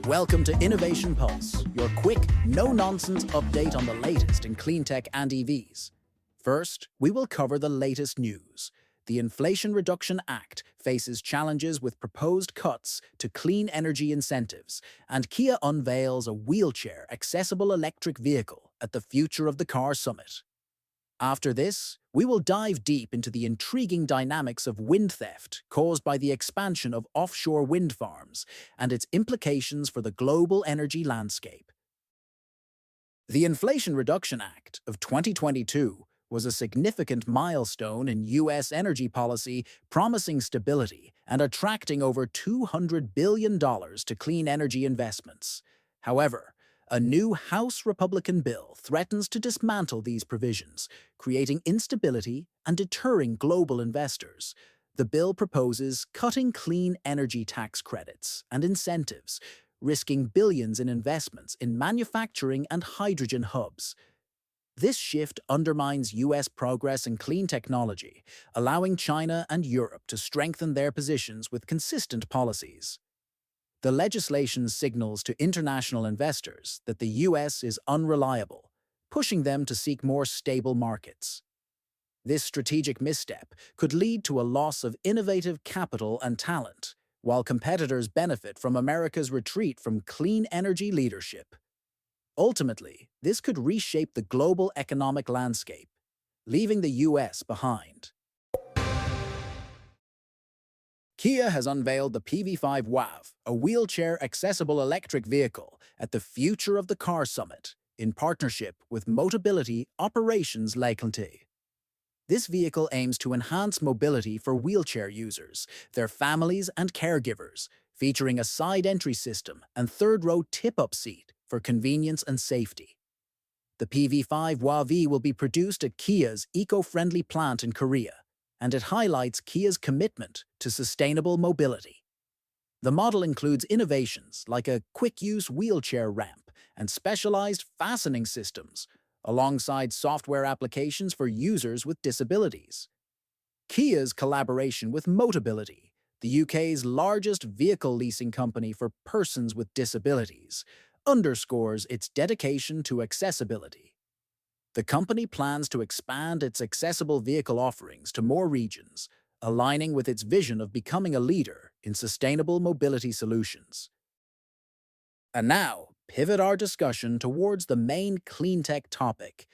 Welcome to Innovation Pulse, your quick, no-nonsense update on the latest in clean tech and EVs. First, we will cover the latest news. The Inflation Reduction Act faces challenges with proposed cuts to clean energy incentives, and Kia unveils a wheelchair-accessible electric vehicle at the Future of the Car Summit. After this, we will dive deep into the intriguing dynamics of wind theft caused by the expansion of offshore wind farms and its implications for the global energy landscape. The Inflation Reduction Act of 2022 was a significant milestone in U.S. energy policy, promising stability and attracting over $200 billion to clean energy investments. However, a new House Republican bill threatens to dismantle these provisions, creating instability and deterring global investors. The bill proposes cutting clean energy tax credits and incentives, risking billions in investments in manufacturing and hydrogen hubs. This shift undermines U.S. progress in clean technology, allowing China and Europe to strengthen their positions with consistent policies. The legislation signals to international investors that the U.S. is unreliable, pushing them to seek more stable markets. This strategic misstep could lead to a loss of innovative capital and talent, while competitors benefit from America's retreat from clean energy leadership. Ultimately, this could reshape the global economic landscape, leaving the U.S. behind. Kia has unveiled the PV5 WAV, a wheelchair-accessible electric vehicle, at the Future of the Car Summit, in partnership with Motability Operations CLEANTECH. This vehicle aims to enhance mobility for wheelchair users, their families and caregivers, featuring a side entry system and third-row tip-up seat for convenience and safety. The PV5 WAV will be produced at Kia's eco-friendly plant in Korea, and it highlights Kia's commitment to sustainable mobility. The model includes innovations like a quick-use wheelchair ramp and specialized fastening systems, alongside software applications for users with disabilities. Kia's collaboration with Motability, the UK's largest vehicle leasing company for persons with disabilities, underscores its dedication to accessibility. The company plans to expand its accessible vehicle offerings to more regions, aligning with its vision of becoming a leader in sustainable mobility solutions. And now, pivot our discussion towards the main clean tech topic.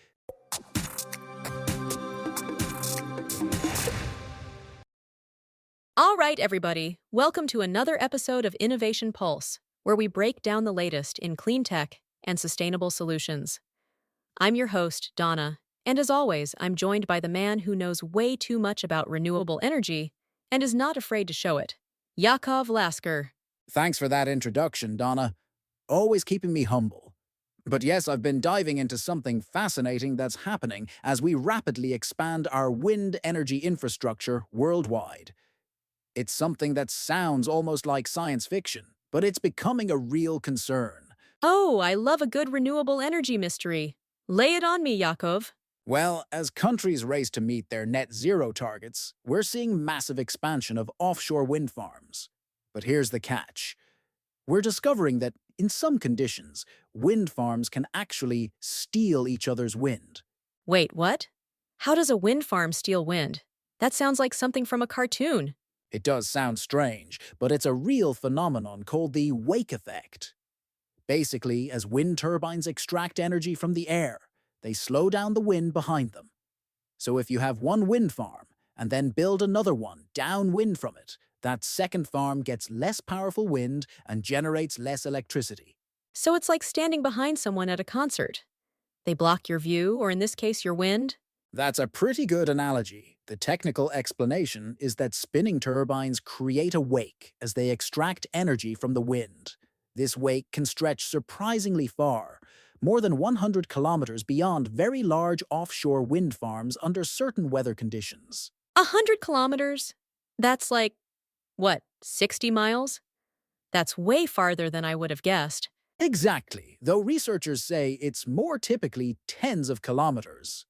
All right, everybody, welcome to another episode of Innovation Pulse, where we break down the latest in clean tech and sustainable solutions. I'm your host, Donna, and as always, I'm joined by the man who knows way too much about renewable energy and is not afraid to show it, Yakov Lasker. Thanks for that introduction, Donna. Always keeping me humble. But yes, I've been diving into something fascinating that's happening as we rapidly expand our wind energy infrastructure worldwide. It's something that sounds almost like science fiction, but it's becoming a real concern. Oh, I love a good renewable energy mystery. Lay it on me, Yakov. Well, as countries race to meet their net zero targets, we're seeing massive expansion of offshore wind farms. But here's the catch. We're discovering that, in some conditions, wind farms can actually steal each other's wind. Wait, what? How does a wind farm steal wind? That sounds like something from a cartoon. It does sound strange, but it's a real phenomenon called the wake effect. Basically, as wind turbines extract energy from the air, they slow down the wind behind them. So if you have one wind farm and then build another one downwind from it, that second farm gets less powerful wind and generates less electricity. So it's like standing behind someone at a concert. They block your view, or in this case, your wind. That's a pretty good analogy. The technical explanation is that spinning turbines create a wake as they extract energy from the wind. This wake can stretch surprisingly far, more than 100 kilometers beyond very large offshore wind farms under certain weather conditions. 100 kilometers? That's like, what, 60 miles? That's way farther than I would have guessed. Exactly, though researchers say it's more typically tens of kilometers.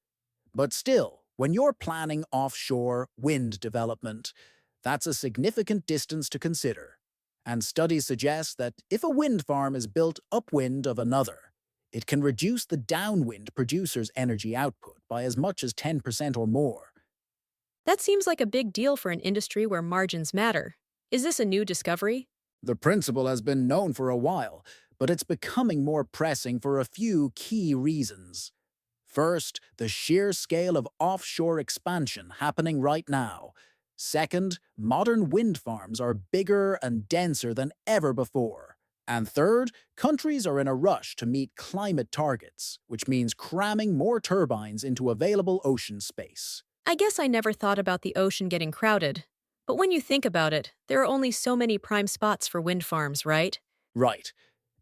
But still, when you're planning offshore wind development, that's a significant distance to consider. And studies suggest that if a wind farm is built upwind of another, it can reduce the downwind producer's energy output by as much as 10% or more. That seems like a big deal for an industry where margins matter. Is this a new discovery? The principle has been known for a while, but it's becoming more pressing for a few key reasons. First, the sheer scale of offshore expansion happening right now. Second, modern wind farms are bigger and denser than ever before. And third, countries are in a rush to meet climate targets, which means cramming more turbines into available ocean space. I guess I never thought about the ocean getting crowded. But when you think about it, there are only so many prime spots for wind farms, right? Right.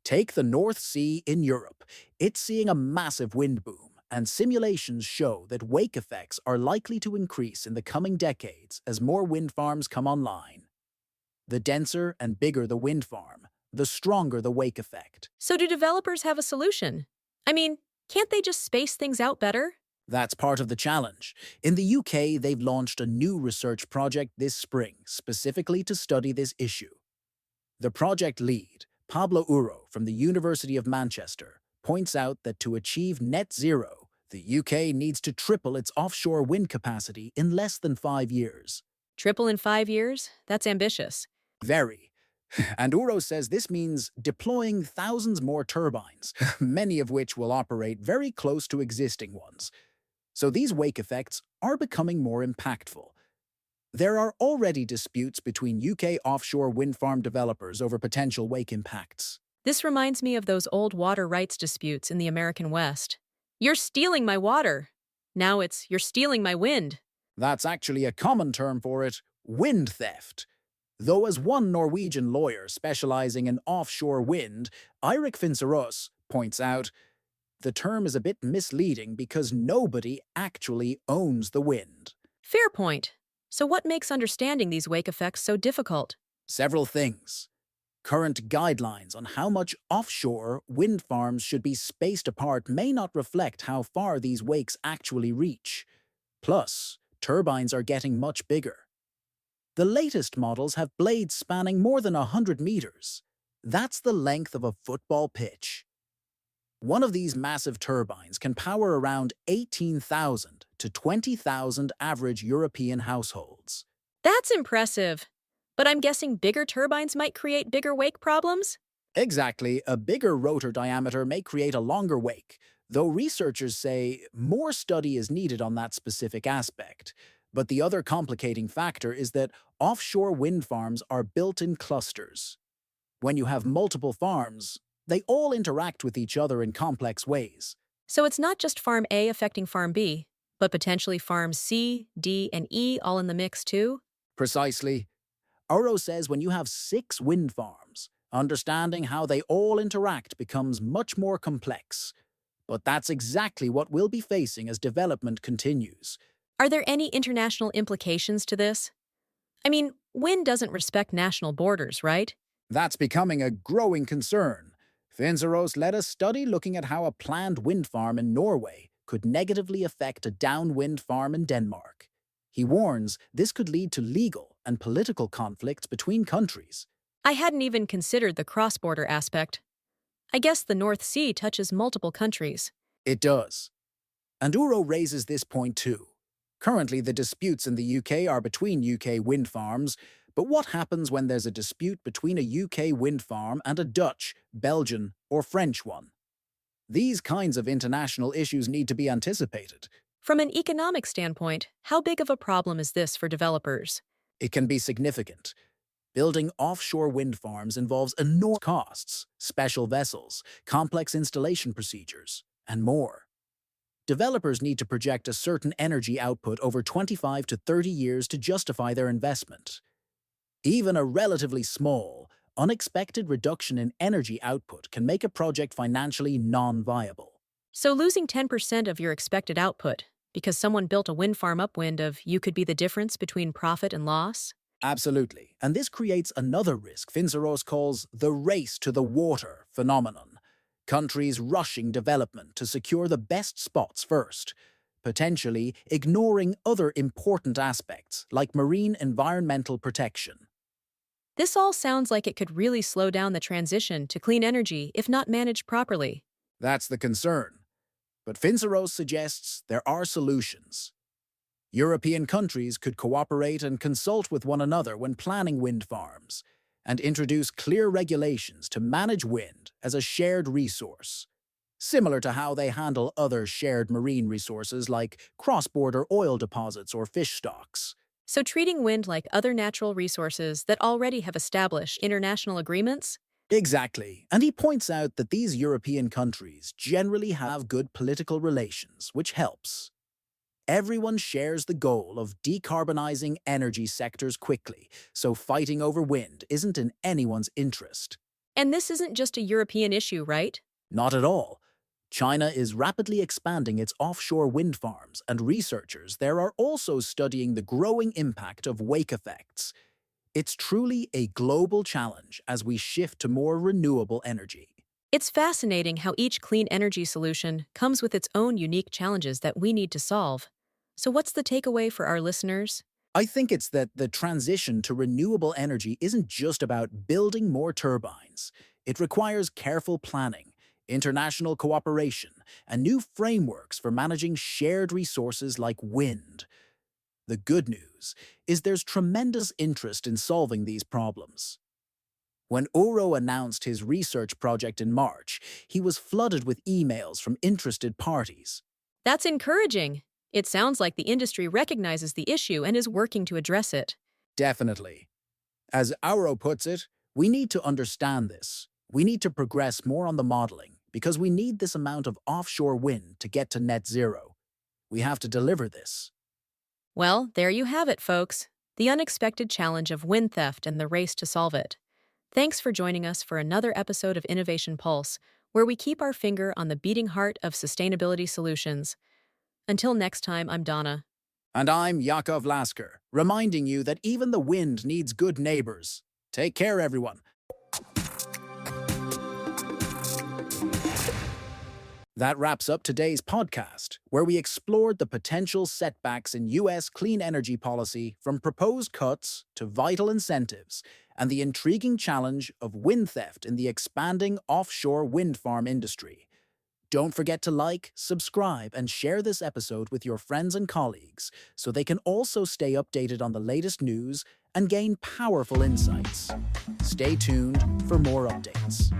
Take the North Sea in Europe. It's seeing a massive wind boom, and simulations show that wake effects are likely to increase in the coming decades as more wind farms come online. The denser and bigger the wind farm, the stronger the wake effect. So do developers have a solution? I mean, can't they just space things out better? That's part of the challenge. In the UK, they've launched a new research project this spring specifically to study this issue. The project lead, Pablo Uro from the University of Manchester, points out that to achieve net zero, the UK needs to triple its offshore wind capacity in less than 5 years. Triple in 5 years? That's ambitious. Very. And Uro says this means deploying thousands more turbines, many of which will operate very close to existing ones. So these wake effects are becoming more impactful. There are already disputes between UK offshore wind farm developers over potential wake impacts. This reminds me of those old water rights disputes in the American West. You're stealing my water. Now it's, you're stealing my wind. That's actually a common term for it, wind theft. Though as one Norwegian lawyer specializing in offshore wind, Eirik Finserås, points out, the term is a bit misleading because nobody actually owns the wind. Fair point. So what makes understanding these wake effects so difficult? Several things. Current guidelines on how much offshore wind farms should be spaced apart may not reflect how far these wakes actually reach. Plus, turbines are getting much bigger. The latest models have blades spanning more than 100 meters. That's the length of a football pitch. One of these massive turbines can power around 18,000 to 20,000 average European households. That's impressive. But I'm guessing bigger turbines might create bigger wake problems? Exactly, a bigger rotor diameter may create a longer wake, though researchers say more study is needed on that specific aspect. But the other complicating factor is that offshore wind farms are built in clusters. When you have multiple farms, they all interact with each other in complex ways. So it's not just Farm A affecting Farm B, but potentially Farms C, D, and E all in the mix too? Precisely. Uro says when you have 6 wind farms, understanding how they all interact becomes much more complex. But that's exactly what we'll be facing as development continues. Are there any international implications to this? I mean, wind doesn't respect national borders, right? That's becoming a growing concern. Finserås led a study looking at how a planned wind farm in Norway could negatively affect a downwind farm in Denmark. He warns this could lead to legal and political conflicts between countries. I hadn't even considered the cross-border aspect. I guess the North Sea touches multiple countries. It does. And Uro raises this point too. Currently, the disputes in the UK are between UK wind farms, but what happens when there's a dispute between a UK wind farm and a Dutch, Belgian, or French one? These kinds of international issues need to be anticipated. From an economic standpoint, how big of a problem is this for developers? It can be significant. Building offshore wind farms involves enormous costs, special vessels, complex installation procedures, and more. Developers need to project a certain energy output over 25 to 30 years to justify their investment. Even a relatively small, unexpected reduction in energy output can make a project financially non-viable. So losing 10% of your expected output because someone built a wind farm upwind of you could be the difference between profit and loss? Absolutely, and this creates another risk Finserås calls the race to the water phenomenon. Countries rushing development to secure the best spots first, potentially ignoring other important aspects like marine environmental protection. This all sounds like it could really slow down the transition to clean energy if not managed properly. That's the concern. But Finceros suggests there are solutions. European countries could cooperate and consult with one another when planning wind farms, and introduce clear regulations to manage wind as a shared resource, similar to how they handle other shared marine resources like cross-border oil deposits or fish stocks. So, treating wind like other natural resources that already have established international agreements? Exactly, and he points out that these European countries generally have good political relations, which helps. Everyone shares the goal of decarbonizing energy sectors quickly, so fighting over wind isn't in anyone's interest. And this isn't just a European issue, right? Not at all. China is rapidly expanding its offshore wind farms, and researchers there are also studying the growing impact of wake effects. It's truly a global challenge as we shift to more renewable energy. It's fascinating how each clean energy solution comes with its own unique challenges that we need to solve. So, what's the takeaway for our listeners? I think it's that the transition to renewable energy isn't just about building more turbines. It requires careful planning, international cooperation, and new frameworks for managing shared resources like wind. The good news is there's tremendous interest in solving these problems. When Oro announced his research project in March, he was flooded with emails from interested parties. That's encouraging. It sounds like the industry recognizes the issue and is working to address it. Definitely. As Oro puts it, we need to understand this. We need to progress more on the modeling because we need this amount of offshore wind to get to net zero. We have to deliver this. Well, there you have it, folks. The unexpected challenge of wind theft and the race to solve it. Thanks for joining us for another episode of Innovation Pulse, where we keep our finger on the beating heart of sustainability solutions. Until next time, I'm Donna. And I'm Yakov Lasker, reminding you that even the wind needs good neighbors. Take care, everyone. That wraps up today's podcast, where we explored the potential setbacks in U.S. clean energy policy from proposed cuts to vital incentives, and the intriguing challenge of wind theft in the expanding offshore wind farm industry. Don't forget to like, subscribe, and share this episode with your friends and colleagues so they can also stay updated on the latest news and gain powerful insights. Stay tuned for more updates.